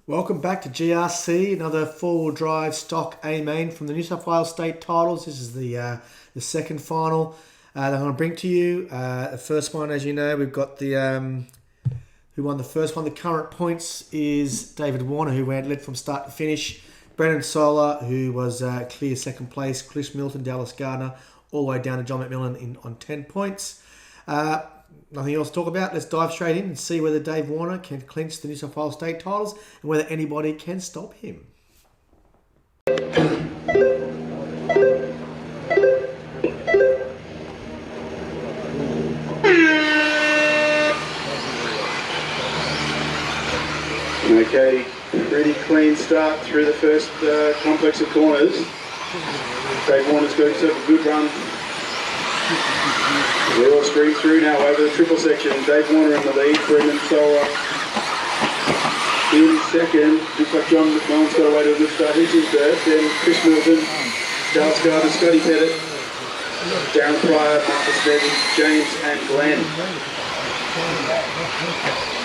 Welcome back to GRC, another four-wheel drive stock A main from the New South Wales State Titles. This is the second final that I'm going to bring to you. The first one, as you know, we've got the who won the first one. The current points is David Warner, who led from start to finish. Brendan Solar, who was clear second place. Chris Milton, Dallas Gardner, all the way down to John McMillan on 10 points. Nothing else to talk about. Let's dive straight in and see whether Dave Warner can clinch the New South Wales State Titles and whether anybody can stop him. Okay, pretty clean start through the first complex of corners. Dave Warner's got himself a good run. We all stream through now over the triple section. Dave Warner in the lead, Brendan Solar in second. Looks like John McMillan's got away to a good start. He's in third. Then Chris Milton, Dallas Gardner, Scotty Pettit, Darren Pryor, Marcus Neville, James and Glenn.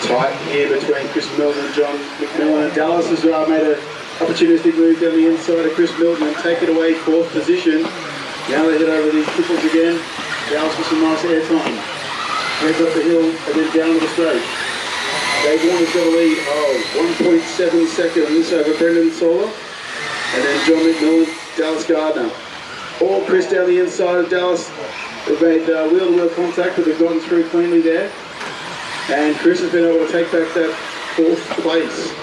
Tight here between Chris Milton and John McMillan. And Dallas has made an opportunistic move down the inside of Chris Milton and take it away fourth position. Now they head over these triples again. Dallas with some nice air time. Heads up the hill and then down to the straight. Dave Warner's got a lead of 1.7 seconds over Brendan Solar. And then John McMillan, Dallas Gardner. All Chris down the inside of Dallas. They've made wheel-to-wheel contact, but they've gotten through cleanly there. And Chris has been able to take back that fourth place.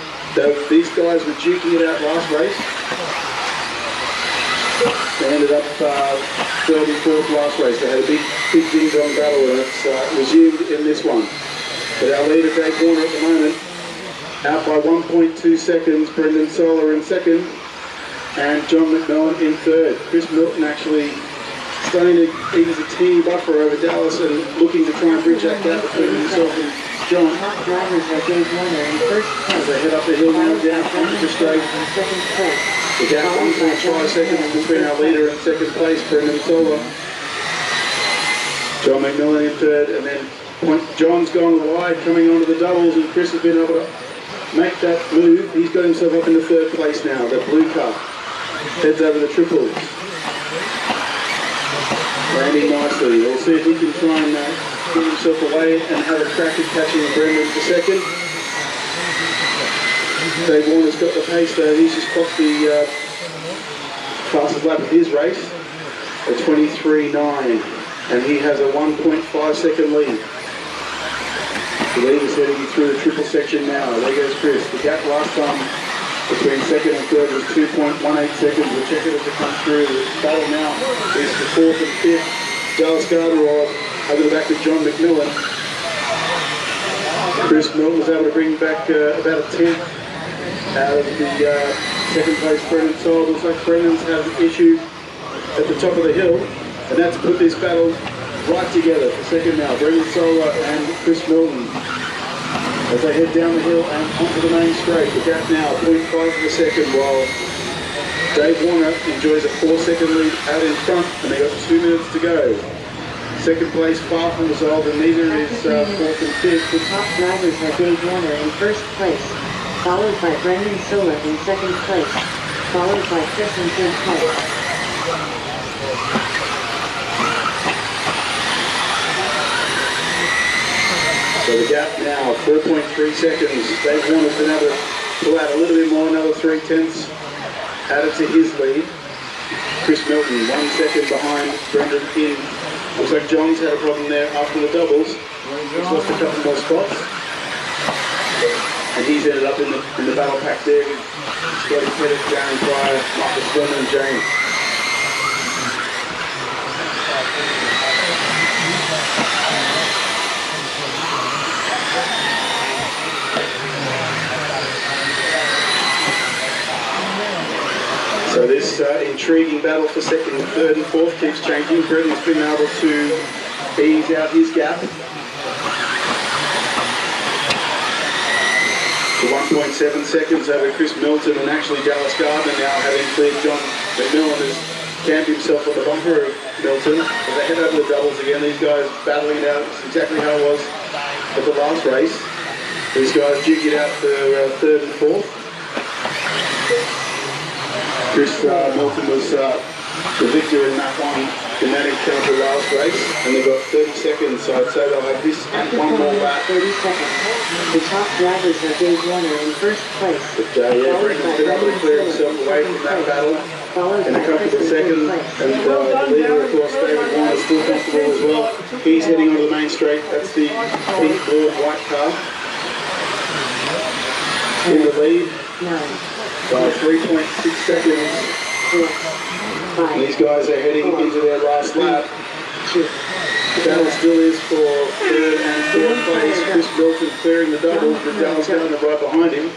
These guys were duking it out last race. They ended up third and fourth last race. They had a big ding-dong battle, and it's resumed in this one. But our leader, Dave Warner, at the moment, out by 1.2 seconds. Brendan Solar in second, and John McMillan in third. Chris Milton actually starting to ease a teeny buffer over Dallas and looking to try and bridge that gap between himself and John. Top drivers are Dave Warner in first place. As they head up the hill now, down onto the straight. Second place. The gap 1.5 seconds between our leader and second place, Brendan Solar. John McMillan in third, and then John's gone wide coming onto the doubles, and Chris has been able to make that move. He's got himself up into third place now. That blue car heads over the triples. Landing nicely. We'll see if he can try and get himself away and have a crack at catching Brendan for second. Dave Warner's got the pace though. He's just clocked the fastest lap of his race at 23.9, and he has a 1.5 second lead. The lead is heading through the triple section now. There goes Chris. The gap last time between second and third was 2.18 seconds. We'll check it as it comes through. The battle now is for fourth and fifth. Dallas Gardner over the back of John McMillan. Chris Milton was able to bring back about a tenth out of the second place Brendan Solar. Looks like Brendan's had an issue at the top of the hill, and that's put this battle right together for second now. Brendan Solar and Chris Milton as they head down the hill and onto the main straight. The gap now 0.5 of a second, while Dave Warner enjoys a 4-second lead out in front, and they've got 2 minutes to go. Second place far from resolved, and neither is fourth and fifth. The top drivers are Dave Warner in first place, followed by Brendan Solar in second place, followed by Chris in third place. So the gap now 4.3 seconds. Dave Warner's been able to pull out a little bit more, another 3/10 added to his lead. Chris Milton 1 second behind Brendan in. Looks like John's had a problem there after the doubles. He's lost a couple more spots, and he's ended up in the battle pack there with Scotty Pettit, Darren Pryor, Marcus Neville and James. So this intriguing battle for second, third and fourth keeps changing. Brendan's been able to ease out his gap to 1.7 seconds over Chris Milton, and actually Dallas Gardner now having cleared John McMillan has camped himself on the bumper of Milton. As they head over the doubles again, these guys battling it out. It's exactly how it was at the last race. These guys duke it out for third and fourth. Chris Milton was the victor in that one, in that encounter last race, and they've got 30 seconds, so I'd say they'll have this and After one more finishing lap. 30 seconds. The top drivers are Dave Warner in first place. But yeah, Brendan's been able to clear himself away from that battle Followed in by a couple Chris of in seconds, third place. and the leader, of course, David Warner, is still comfortable as well. He's heading onto the main straight. That's the pink, blue and white car in the lead 9, by 3.6 seconds. 4, 5, And these guys are heading into their last lap. 2, The battle still is for third and fourth place. Chris Milton clearing the doubles with Dallas Gardner right behind him.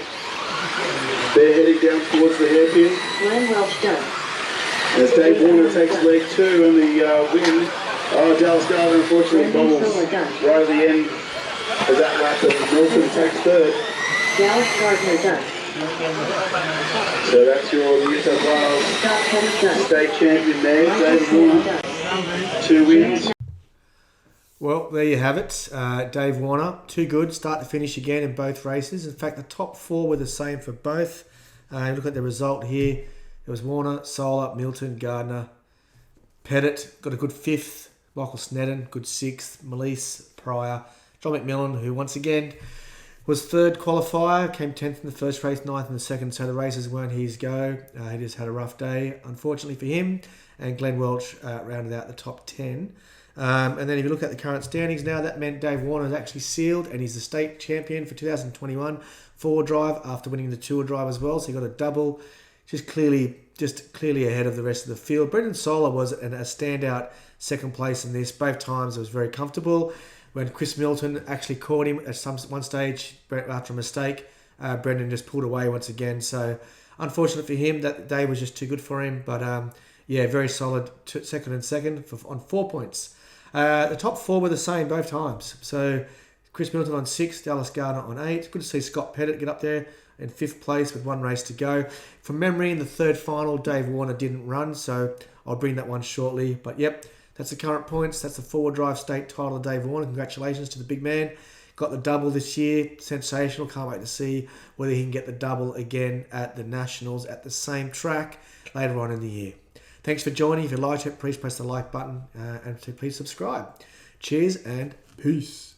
They're heading down towards the hairpin. Glenn Welch done. As Dave Warner takes leg 2 and the win. Oh, Dallas Gardner unfortunately bobbles right at the end of that lap, and Milton takes third. Dallas Gardner done. So that's your New South Wales Scott Pettit done. state champion there, Michael Dave Taylor Warner. done. 2 wins. Well, there you have it. Dave Warner, too good, start to finish again in both races. In fact, the top 4 were the same for both. Look at the result here. It was Warner, Solar, Milton, Gardner, Pettit got a good 5th. Michael Snedden, good 6th. Melise, Pryor, John McMillan, who once again was 3rd qualifier, came 10th in the first race, 9th in the second, so the races weren't his go. He just had a rough day, unfortunately for him. And Glenn Welch rounded out the top 10. And then if you look at the current standings now, that meant Dave Warner is actually sealed and he's the state champion for 2021 4-wheel drive after winning the 2-wheel drive as well. So he got a double, just clearly ahead of the rest of the field. Brendan Solar was a standout second place in this. Both times it was very comfortable. When Chris Milton actually caught him at one stage after a mistake, Brendan just pulled away once again. So unfortunate for him, that day was just too good for him. But yeah, very solid second on 4 points. The top 4 were the same both times. So Chris Milton on 6, Dallas Gardner on 8. Good to see Scott Pettit get up there in 5th place with 1 race to go. From memory, in the 3rd final, Dave Warner didn't run, so I'll bring that one shortly. But yep, that's the current points. That's the 4-wheel drive state title of Dave Warner. Congratulations to the big man. Got the double this year. Sensational. Can't wait to see whether he can get the double again at the Nationals at the same track later on in the year. Thanks for joining. If you liked it, please press the like button and please subscribe. Cheers and peace.